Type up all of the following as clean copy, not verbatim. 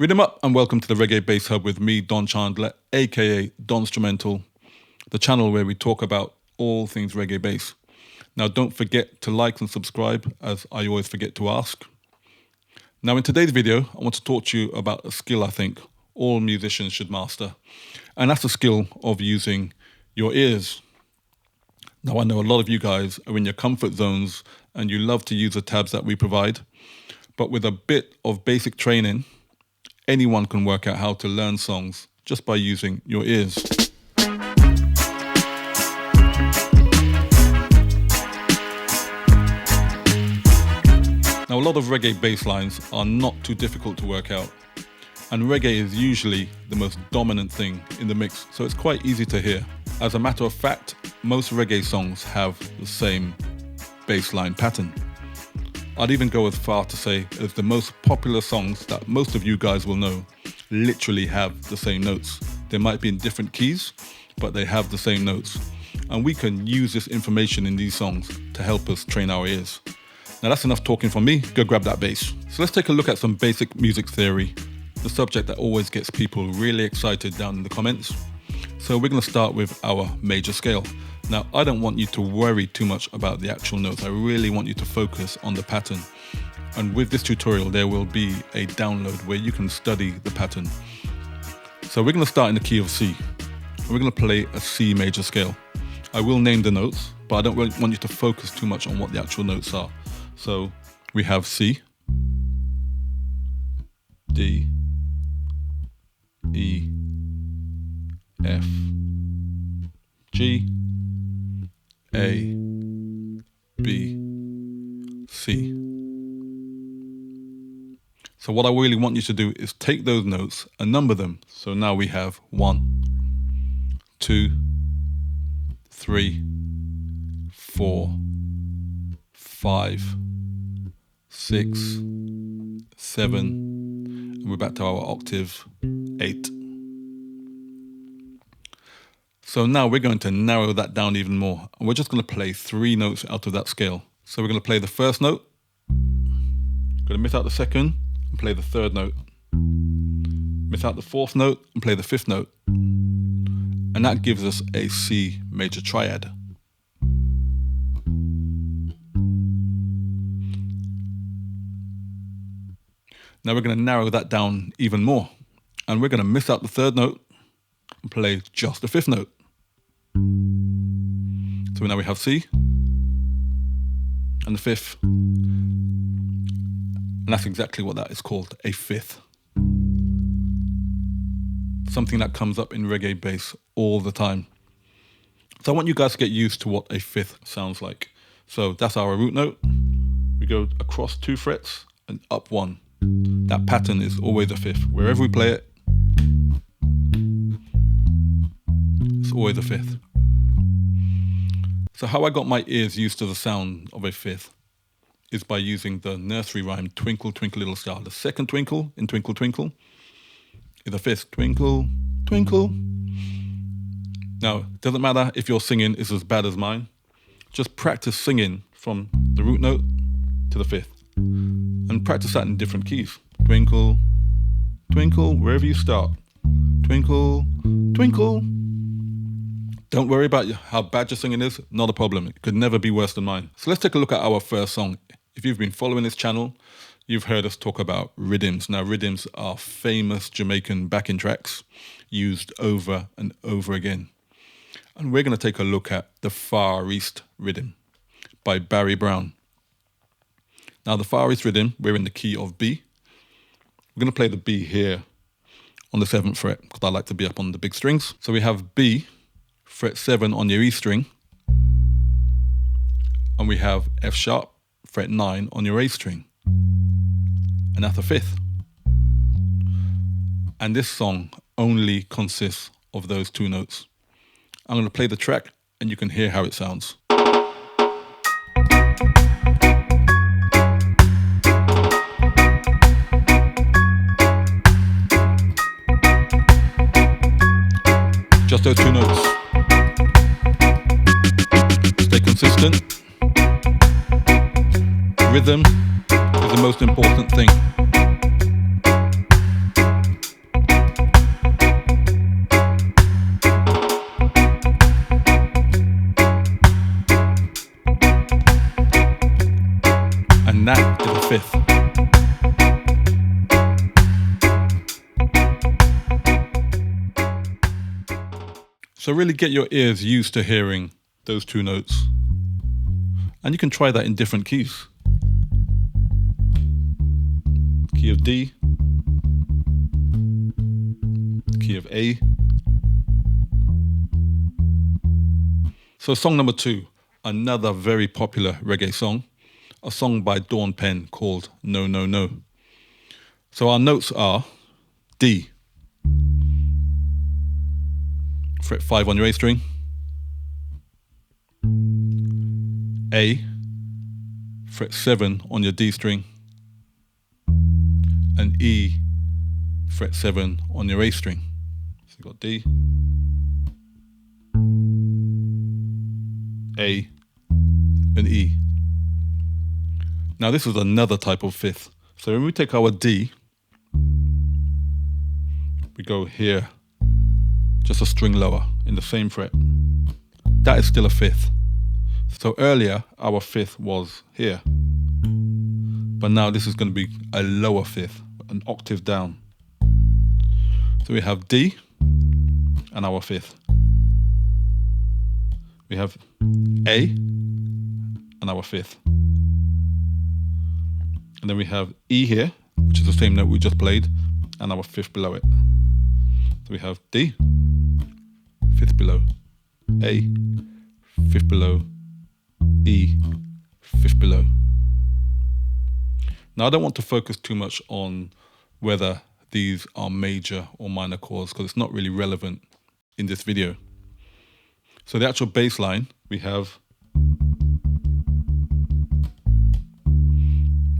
Rhythm up and welcome to the Reggae Bass Hub with me, Don Chandler, aka Don Instrumental, the channel where we talk about all things reggae bass. Now don't forget to like and subscribe, as I always forget to ask. Now in today's video, I want to talk to you about a skill I think all musicians should master, and that's the skill of using your ears. Now I know a lot of you guys are in your comfort zones and you love to use the tabs that we provide, but with a bit of basic training, anyone can work out how to learn songs just by using your ears. Now, a lot of reggae bass lines are not too difficult to work out, and reggae is usually the most dominant thing in the mix, so it's quite easy to hear. As a matter of fact, most reggae songs have the same bass line pattern. I'd even go as far to say as the most popular songs that most of you guys will know literally have the same notes. They might be in different keys, but they have the same notes. And we can use this information in these songs to help us train our ears. Now that's enough talking from me, go grab that bass. So let's take a look at some basic music theory, the subject that always gets people really excited down in the comments. So we're going to start with our major scale. Now, I don't want you to worry too much about the actual notes. I really want you to focus on the pattern. And with this tutorial, there will be a download where you can study the pattern. So we're going to start in the key of C. We're going to play a C major scale. I will name the notes, but I don't really want you to focus too much on what the actual notes are. So we have C, D, E, F, G, A, B, C. So what I really want you to do is take those notes and number them. So now we have 1, 2, 3, 4, 5, 6, 7, and we're back to our octave 8. So now we're going to narrow that down even more, and we're just going to play 3 notes out of that scale. So we're going to play the first note, going to miss out the second, and play the third note. Miss out the fourth note, and play the fifth note. And that gives us a C major triad. Now we're going to narrow that down even more, and we're going to miss out the third note and play just the fifth note. So now we have C and the fifth, and that's exactly what that is called, a fifth. Something that comes up in reggae bass all the time. So I want you guys to get used to what a fifth sounds like. So that's our root note. We go across 2 frets and up 1. That pattern is always a fifth. Wherever we play it, it's always a fifth. So how I got my ears used to the sound of a fifth is by using the nursery rhyme Twinkle Twinkle Little Star. The second twinkle in Twinkle Twinkle is a fifth. Twinkle, twinkle. Now, it doesn't matter if your singing is as bad as mine. Just practice singing from the root note to the fifth. And practice that in different keys. Twinkle, twinkle, wherever you start. Twinkle, twinkle. Don't worry about how bad your singing is, not a problem. It could never be worse than mine. So let's take a look at our first song. If you've been following this channel, you've heard us talk about rhythms. Now, rhythms are famous Jamaican backing tracks used over and over again. And we're going to take a look at the Far East Rhythm by Barry Brown. Now, the Far East Rhythm, we're in the key of B. We're going to play the B here on the 7th fret, because I like to be up on the big strings. So we have B, fret 7 on your E string, and we have F sharp, fret 9 on your A string, and that's a fifth. And this song only consists of those 2 notes. I'm going to play the track and you can hear how it sounds. Just those 2 notes. Stay consistent. Rhythm is the most important thing. So really get your ears used to hearing those two notes. And you can try that in different keys. Key of D, key of A. So song number 2, another very popular reggae song, a song by Penn called No, No, No. So our notes are D, fret 5 on your A string, A, fret 7 on your D string, and E, fret 7 on your A string. So you've got D, A, and E. Now this is another type of fifth. So when we take our D, we go here, just a string lower in the same fret. That is still a fifth. So earlier our fifth was here, but now this is going to be a lower fifth, an octave down. So we have D and our fifth. We have A and our fifth. And then we have E here, which is the same note we just played, and our fifth below it. So we have D, fifth below, A, fifth below, E, fifth below. Now I don't want to focus too much on whether these are major or minor chords because it's not really relevant in this video. So the actual bass line, we have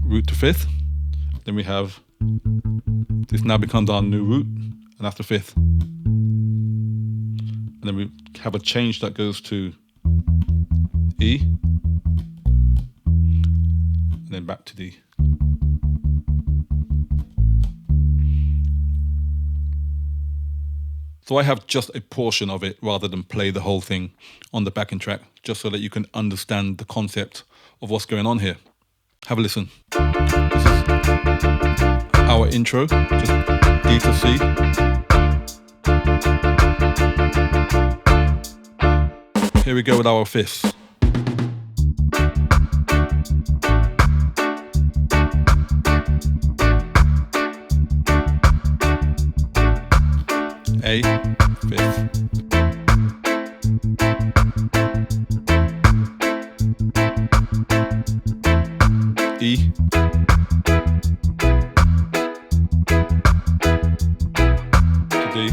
root to fifth, then we have, this now becomes our new root, and that's the fifth. And then we have a change that goes to E, and then back to D. So I have just a portion of it rather than play the whole thing on the backing track, just so that you can understand the concept of what's going on here. Have a listen. This is our intro, just D to C. Here we go with our fifths. A, fifth. E, to D,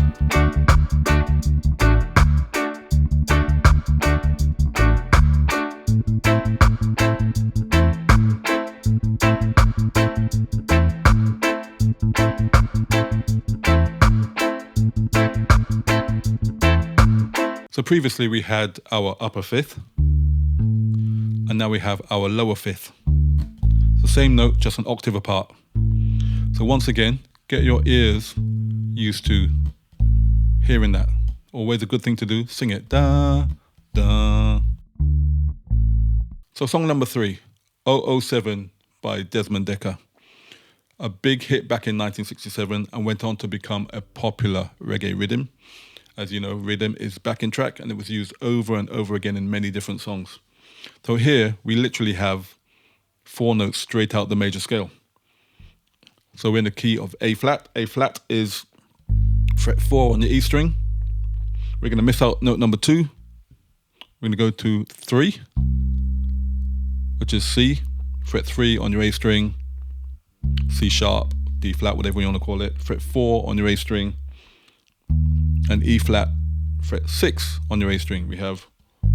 so previously we had our upper fifth, and now we have our lower fifth. The same note, just an octave apart. So once again, get your ears used to hearing that. Always a good thing to do, sing it. Da, da. So song number 3, 007 by Desmond Dekker. A big hit back in 1967 and went on to become a popular reggae rhythm. As you know, rhythm is backing track and it was used over and over again in many different songs. So here we literally have 4 notes straight out the major scale. So we're in the key of A flat. A flat is fret 4 on the E string. We're going to miss out note number 2. We're going to go to 3, which is C, fret 3 on your A string, C sharp, D flat, whatever you want to call it, fret 4 on your A string, and E flat, fret 6 on your A string. We have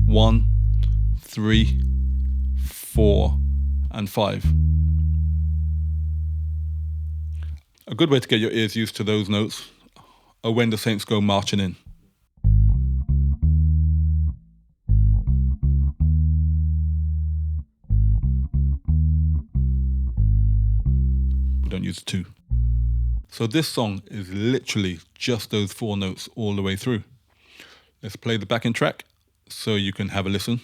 1, 3, 4, and 5. A good way to get your ears used to those notes are when the Saints go marching in. We don't use the 2. So this song is literally just those 4 notes all the way through. Let's play the backing track so you can have a listen.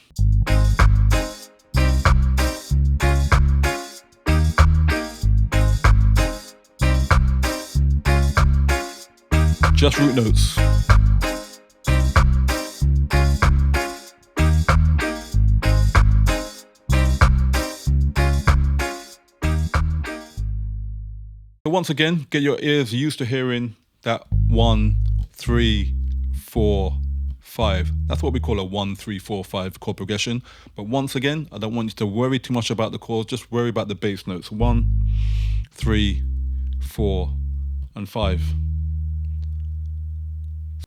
Just root notes. once again, get your ears used to hearing that 1, 3, 4, 5. That's what we call a 1, 3, 4, 5 chord progression. But once again, I don't want you to worry too much about the chords, just worry about the bass notes. 1, 3, 4, and 5.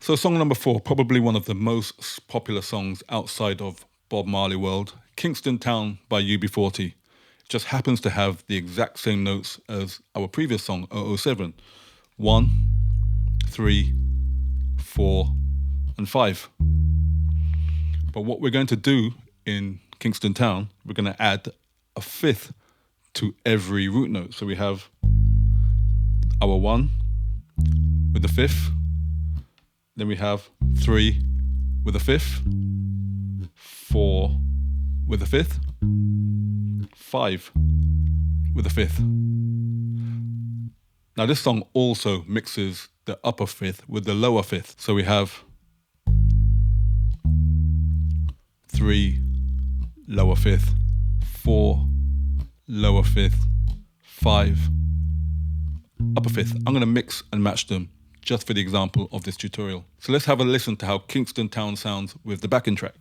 So song number 4, probably one of the most popular songs outside of Bob Marley world, Kingston Town by UB40. It just happens to have the exact same notes as our previous song, 007. 1, 3, 4, and 5. But what we're going to do in Kingston Town, we're going to add a 5th to every root note. So we have our 1 with the 5th, then we have 3 with a 5th, 4 with a 5th, 5 with a 5th. Now this song also mixes the upper 5th with the lower 5th. So we have 3 lower 5th, 4 lower 5th, 5 upper 5th. I'm going to mix and match them just for the example of this tutorial. So let's have a listen to how Kingston Town sounds with the backing track.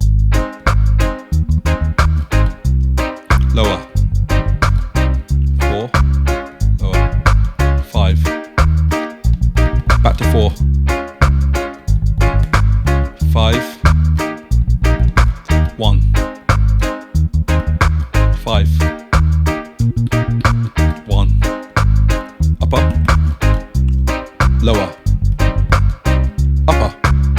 Lower, 4, lower, 5, back to 4, 5, 1, 5, 1, up, lower, upper, lower.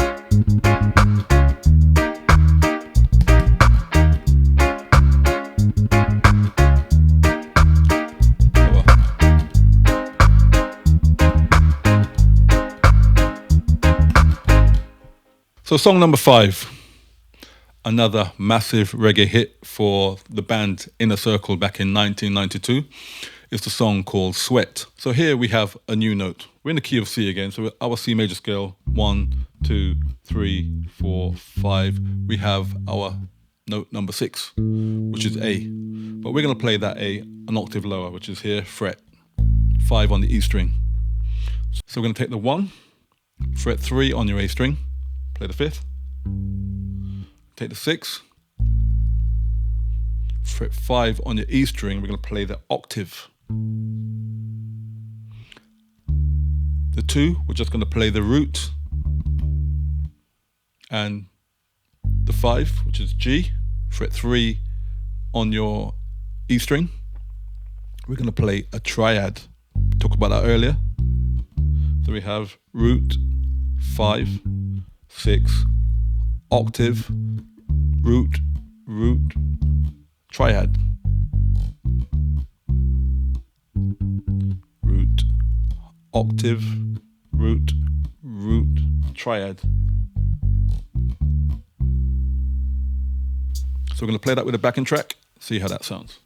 So song number 5, another massive reggae hit for the band Inner Circle back in 1992, is the song called Sweat. So here we have a new note. We're in the key of C again, so our C major scale, 1, 2, 3, 4, 5. We have our note number 6, which is A. But we're going to play that A an octave lower, which is here, fret 5 on the E string. So we're going to take the 1, fret 3 on your A string, play the 5th, take the 6, fret 5 on your E string, we're going to play the octave. The 2, we're just going to play the root, and the 5, which is G, fret 3 on your E string, we're going to play a triad. Talked about that earlier. So we have root, 5, 6, octave, root, root, triad. Root, octave, root, root, triad. So we're going to play that with a backing track, see how that sounds.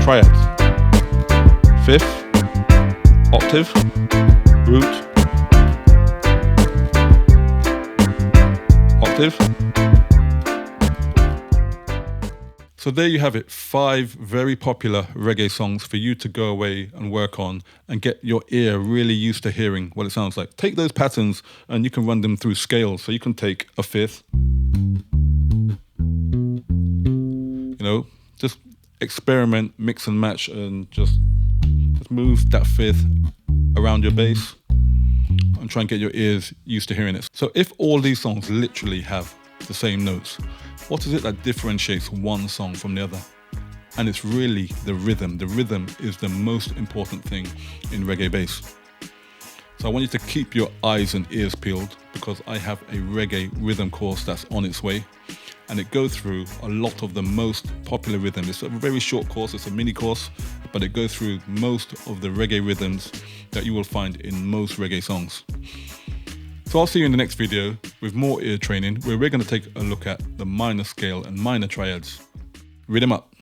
Triad. 5th, octave, root, octave. So there you have it, 5 very popular reggae songs for you to go away and work on and get your ear really used to hearing what it sounds like. Take those patterns and you can run them through scales. So you can take a 5th, just experiment, mix and match, and just move that 5th around your bass and try and get your ears used to hearing it. So if all these songs literally have the same notes, what is it that differentiates one song from the other? And it's really the rhythm. The rhythm is the most important thing in reggae bass. So I want you to keep your eyes and ears peeled, because I have a reggae rhythm course that's on its way, and it goes through a lot of the most popular rhythm. It's a very short course, it's a mini course, but it goes through most of the reggae rhythms that you will find in most reggae songs. So I'll see you in the next video with more ear training, where we're going to take a look at the minor scale and minor triads. Read them up.